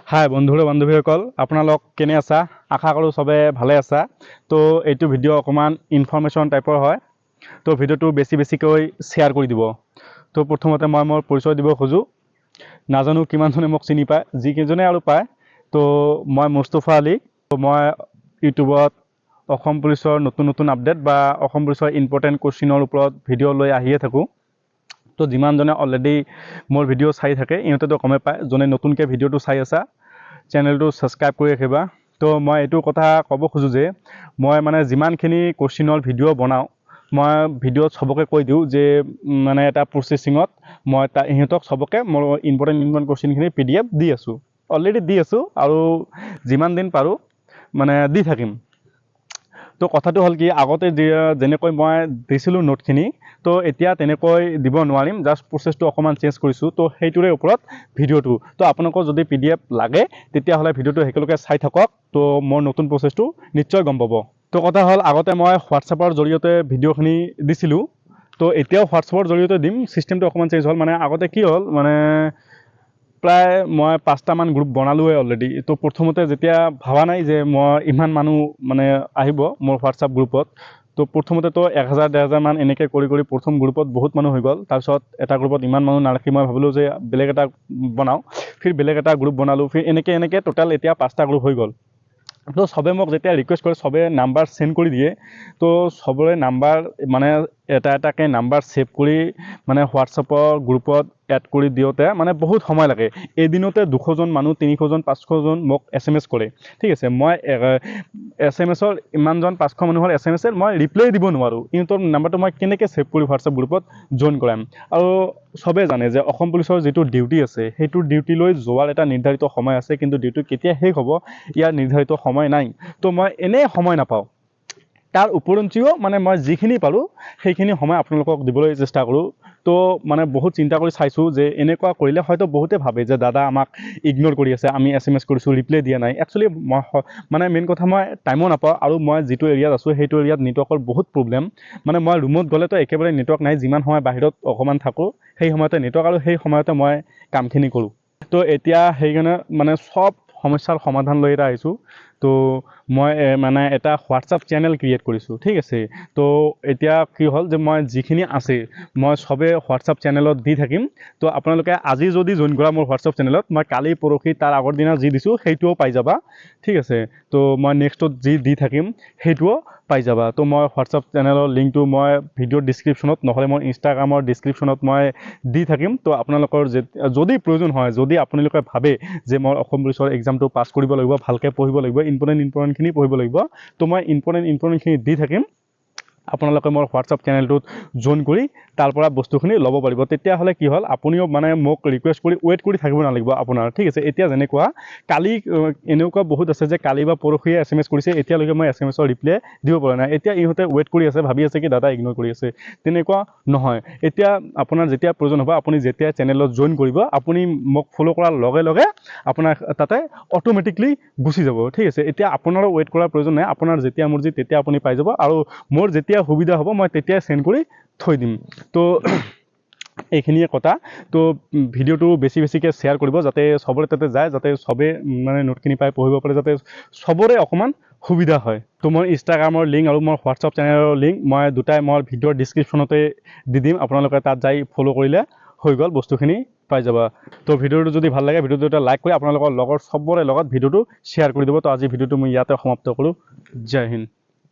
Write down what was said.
হাই বন্ধুৰ বান্ধৱীসকল আপোনালোক কেনে আছা আশা কৰোঁ সবে ভালে আছা তো এইটো ভিডিঅ' অকমান ইনফৰমেশ্যন টাইপৰ হয় তো ভিডিঅ'টো বেছিকৈ শ্বেয়াৰ কৰি দিব তো প্ৰথমতে মই মোৰ পৰিচয় দিব খোজো নাজানো কিমানজনে মোক চিনি পায় যিকেইজনে আৰু পায় তো মই মুস্তাফা আলী তো মই ইউটিউবত অসম পুলিচৰ নতুন আপডেট বা অসম পুলিচৰ ইম্পৰ্টেণ্ট কোৱেশ্চনৰ ওপৰত ভিডিঅ' লৈ আহিয়ে থাকোঁ তো যিমানজনে অলৰেডি মোৰ ভিডিঅ' চাই থাকে ইহঁতেতো গমে পায় যোনে নতুনকৈ ভিডিঅ'টো চাই আছা চেনেলটো ছাবস্ক্ৰাইব কৰি ৰাখিবা তো মই এইটো কথা ক'ব খোজো যে মই মানে যিমানখিনি কোৱেশ্চনৰ ভিডিঅ' বনাওঁ মই ভিডিঅ'ত সবকে কৈ দিওঁ যে মানে এটা প্ৰচেছিঙত মই ইহঁতক সবকে মোৰ ইম্পৰ্টেণ্ট কোৱেশ্চনখিনি PDF দি আছোঁ অলৰেডি দি আছোঁ আৰু যিমান দিন পাৰোঁ মানে দি থাকিম তো কথাটো হ'ল কি আগতে যেনেকৈ মই দিছিলোঁ নোটখিনি তো এতিয়া তেনেকৈ দিব নোৱাৰিম জাষ্ট প্ৰচেছটো অকণমান চেঞ্জ কৰিছোঁ তো সেইটোৰে ওপৰত ভিডিঅ'টো তো আপোনালোকৰ যদি PDF লাগে তেতিয়াহ'লে ভিডিঅ'টো একেলগে চাই থাকক তো মোৰ নতুন প্ৰচেছটো নিশ্চয় গম পাব তো কথা হ'ল আগতে মই হোৱাটছএপৰ জৰিয়তে ভিডিঅ'খিনি দিছিলোঁ তো এতিয়াও হোৱাটছএপৰ জৰিয়তে দিম চিষ্টেমটো অকণমান চেঞ্জ হ'ল মানে আগতে কি হ'ল মানে প্ৰায় মই 5টামান গ্ৰুপ বনালোৱে অলৰেডি তো প্ৰথমতে যেতিয়া ভাবা নাই যে মই ইমান মানুহ মানে আহিব মোৰ হোৱাটছআপ গ্ৰুপত তো প্ৰথমতে তো 1000-1500 মান এনেকৈ কৰি প্ৰথম গ্ৰুপত বহুত মানুহ হৈ গ'ল তাৰপিছত এটা গ্ৰুপত ইমান মানুহ নাৰাখি মই ভাবিলোঁ যে বেলেগ এটা বনাওঁ ফিৰ বেলেগ এটা গ্ৰুপ বনালোঁ ফিৰ এনেকৈ টোটাল এতিয়া 5টা গ্ৰুপ হৈ গ'ল তো সবে মোক যেতিয়া ৰিকুৱেষ্ট কৰে সবে নাম্বাৰ সেন্ড কৰি দিয়ে তো সবৰে নাম্বাৰ মানে এটাকে নাম্বাৰ সেভ কৰি মানে হোৱাটছএপৰ গ্ৰুপত এড কৰি দিওঁতে মানে বহুত সময় লাগে এদিনতে 200জন মানুহ 300জন 500জন মোক SMS কৰে ঠিক আছে মই SMSৰ ইমানজন 500 মানুহৰ SMSৰ মই ৰিপ্লাই দিব নোৱাৰোঁ ইহঁতৰ নাম্বাৰটো মই কেনেকৈ সেভ কৰি হোৱাটছএপ গ্ৰুপত জইন কৰাম আৰু সবে জানে যে অসম পুলিচৰ যিটো ডিউটি আছে সেইটো ডিউটিলৈ যোৱাৰ এটা নিৰ্ধাৰিত সময় আছে কিন্তু ডিউটি কেতিয়া শেষ হ'ব ইয়াৰ নিৰ্ধাৰিত সময় নাই তো মই এনেই সময় নাপাওঁ তাৰ উপৰঞ্চিও মানে মই যিখিনি পাৰোঁ সেইখিনি সময় আপোনালোকক দিবলৈ চেষ্টা কৰোঁ তো মানে বহুত চিন্তা কৰি চাইছোঁ যে এনেকুৱা কৰিলে হয়তো বহুতে ভাবে যে দাদা আমাক ইগনোৰ কৰি আছে আমি SMS কৰিছোঁ ৰিপ্লাই দিয়া নাই একচুৱেলি মই মানে মেইন কথা মই টাইমো নাপাওঁ আৰু মই যিটো এৰিয়াত আছোঁ সেইটো এৰিয়াত নেটৱৰ্কৰ বহুত প্ৰব্লেম মানে মই ৰুমত গ'লেতো একেবাৰে নেটৱৰ্ক নাই যিমান সময় বাহিৰত অকণমান থাকোঁ সেই সময়তে নেটৱৰ্ক আৰু সেই সময়তে মই কামখিনি কৰোঁ তো এতিয়া সেইকাৰণে মানে সব সমস্যাৰ সমাধান লৈ এটা আহিছোঁ তো মই মানে এটা হোৱাটছআপ চেনেল ক্ৰিয়েট কৰিছোঁ ঠিক আছে তো এতিয়া কি হ'ল যে মই যিখিনি আছে মই সবে হোৱাটছআপ চেনেলত দি থাকিম তো আপোনালোকে আজি যদি জইন কৰা মোৰ হোৱাটছআপ চেনেলত মই কালি পৰহি তাৰ আগৰ দিনা যি দিছোঁ সেইটোও পাই যাবা ঠিক আছে তো মই নেক্সটত যি দি থাকিম সেইটোও পাই যাবা তো মই হোৱাটছআপ চেনেলৰ লিংকটো মই ভিডিঅ'ৰ ডিছক্ৰিপশ্যনত নহ'লে মোৰ ইনষ্টাগ্ৰামৰ ডিছক্ৰিপশ্যনত মই দি থাকিম তো আপোনালোকৰ যদি প্ৰয়োজন হয় যদি আপোনালোকে ভাবে যে মই অসম পুলিচৰ এক্সামটো পাছ কৰিব লাগিব ভালকৈ পঢ়িব লাগিব ইম্পৰ্টেণ্টখিনি পঢ়িব লাগিব তো মই ইম্পৰ্টেণ্টখিনি দি থাকিম আপোনালোকে মোৰ হোৱাটছআপ চেনেলটোত জইন কৰি তাৰ পৰা বস্তুখিনি ল'ব পাৰিব তেতিয়াহ'লে কি হ'ল আপুনিও মানে মোক ৰিকুৱেষ্ট কৰি ৱেইট কৰি থাকিব নালাগিব আপোনাৰ ঠিক আছে এতিয়া যেনেকুৱা কালি এনেকুৱা বহুত আছে যে কালি বা পৰহিয়ে SMS কৰিছে এতিয়ালৈকে মই SMSৰ ৰিপ্লাই দিব পৰা নাই এতিয়া ইহঁতে ৱেইট কৰি আছে ভাবি আছে কি দাদা ইগনোৰ কৰি আছে তেনেকুৱা নহয় এতিয়া আপোনাৰ যেতিয়া প্ৰয়োজন হ'ব আপুনি যেতিয়া চেনেলত জইন কৰিব আপুনি মোক ফ'ল' কৰাৰ লগে লগে আপোনাৰ তাতে অট'মেটিকলি গুচি যাব ঠিক আছে এতিয়া আপোনাৰো ৱেইট কৰাৰ প্ৰয়োজন নাই আপোনাৰ যেতিয়া মৰ্জি তেতিয়া আপুনি পাই যাব আৰু মোৰ যেতিয়া সুবিধা হ'ব মই তেতিয়াই সেন্ড কৰি থৈ দিম তো এইখিনিয়ে কথা তো ভিডিঅ'টো বেছিকৈ শ্বেয়াৰ কৰিব যাতে সবৰে তাতে যায় যাতে সবে মানে নোটখিনি পাই পঢ়িব পাৰে যাতে সবৰে অকণমান সুবিধা হয় তো মই ইনষ্টাগ্ৰামৰ লিংক আৰু মোৰ হোৱাটছআপ চেনেলৰ লিংক মই দুটাই মই ভিডিঅ'ৰ ডিছক্ৰিপশ্যনতে দি দিম আপোনালোকে তাত যাই ফ'ল' কৰিলে হৈ গ'ল বস্তুখিনি পাই যাবা তো ভিডিঅ'টো যদি ভাল লাগে ভিডিঅ'টো এটা লাইক কৰি আপোনালোকৰ লগৰ সবৰে লগত ভিডিঅ'টো শ্বেয়াৰ কৰি দিব তো আজি ভিডিঅ'টো মই ইয়াতে সমাপ্ত কৰোঁ জয় হিন্দ